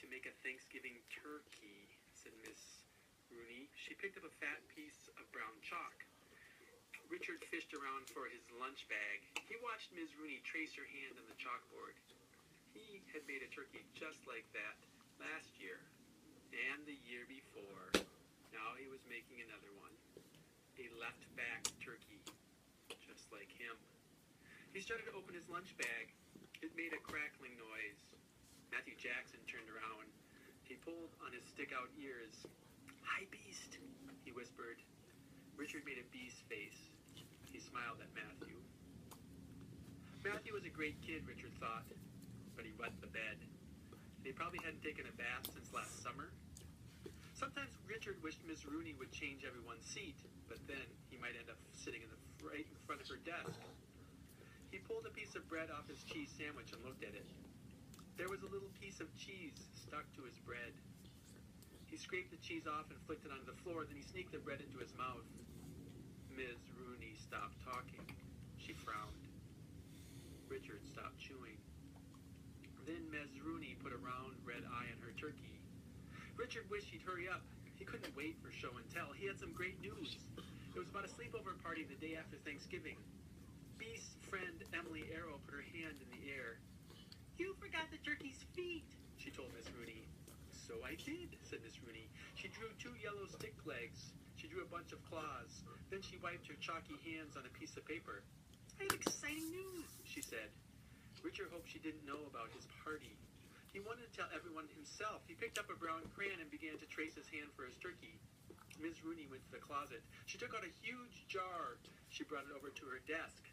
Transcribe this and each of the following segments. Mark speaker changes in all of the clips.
Speaker 1: to make a Thanksgiving turkey, said Miss Rooney. She picked up a fat piece of brown chalk. Richard fished around for his lunch bag. He watched Ms. Rooney trace her hand on the chalkboard. He had made a turkey just like that last year and the year before. Now he was making another one. A left-back turkey, just like him. He started to open his lunch bag. It made a crackling noise. Matthew Jackson turned around. He pulled on his stick-out ears. "Hi, Beast," he whispered. Richard made a beast face. He smiled at Matthew. Matthew was a great kid, Richard thought, but he wet the bed. He probably hadn't taken a bath since last summer. Sometimes Richard wished Miss Rooney would change everyone's seat, but then he might end up sitting right in front of her desk. He pulled a piece of bread off his cheese sandwich and looked at it. There was a little piece of cheese stuck to his bread. He scraped the cheese off and flicked it onto the floor, then he sneaked the bread into his mouth. Ms. Rooney stopped talking. She frowned. Richard stopped chewing. Then Ms. Rooney put a round red eye on her turkey. Richard wished he'd hurry up. He couldn't wait for show and tell. He had some great news. It was about a sleepover party the day after Thanksgiving. Beast's friend Emily Arrow put her hand in the air. "You forgot the turkey's feet," she told Miss Rooney. "So I did," said Miss Rooney. She drew 2 yellow stick legs. She drew a bunch of claws. Then she wiped her chalky hands on a piece of paper. "I have exciting news," she said. Richard hoped she didn't know about his party. He wanted to tell everyone himself. He picked up a brown crayon and began to trace his hand for his turkey. Miss Rooney went to the closet. She took out a huge jar. She brought it over to her desk.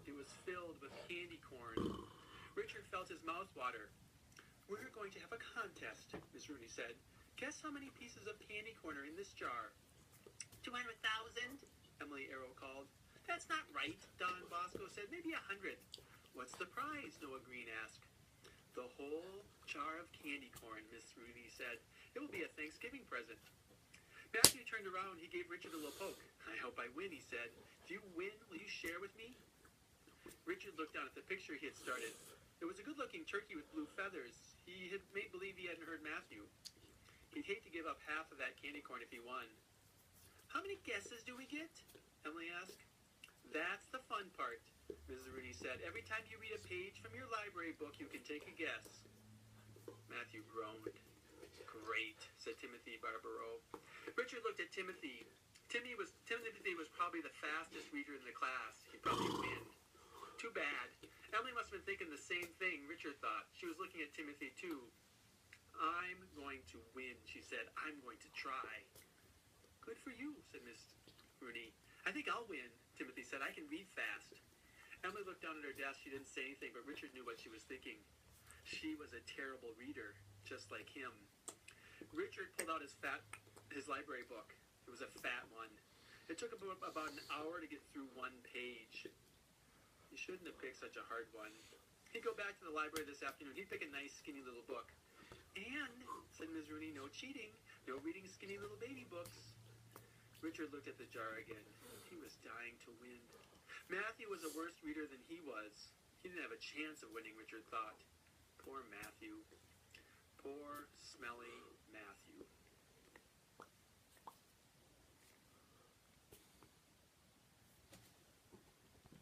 Speaker 1: It was filled with candy corn. Richard felt his mouth water. "We're going to have a contest," Miss Rooney said. "Guess how many pieces of candy corn are in this jar?" 200,000, Emily Arrow called. "That's not right," Don Bosco said. "Maybe 100. "What's the prize?" Noah Green asked. "The whole jar of candy corn," Miss Rooney said. "It will be a Thanksgiving present." Matthew turned around. He gave Richard a little poke. "I hope I win," he said. "If you win, will you share with me?" Richard looked down at the picture he had started. It was a good-looking turkey with blue feathers. He had made believe he hadn't heard Matthew. He'd hate to give up half of that candy corn if he won. "How many guesses do we get?" Emily asked. "That's the fun part," Mrs. Rooney said. "Every time you read a page from your library book, you can take a guess." Matthew groaned. "Great," said Timothy Barbaro. Richard looked at Timothy. Timothy was probably the fastest reader in the class. He'd probably win. Too bad. Emily must have been thinking the same thing, Richard thought. She was looking at Timothy, too. "I'm going to win," she said. "I'm going to try." "Good for you," said Miss Rooney. "I think I'll win," Timothy said. "I can read fast." Emily looked down at her desk. She didn't say anything, but Richard knew what she was thinking. She was a terrible reader, just like him. Richard pulled out his library book. It was a fat one. It took him about an hour to get through one page. He shouldn't have picked such a hard one. He'd go back to the library this afternoon. He'd pick a nice, skinny little book. "And," said Ms. Rooney, "no cheating. No reading skinny little baby books." Richard looked at the jar again. He was dying to win. Matthew was a worse reader than he was. He didn't have a chance of winning, Richard thought. Poor Matthew. Poor, smelly Matthew.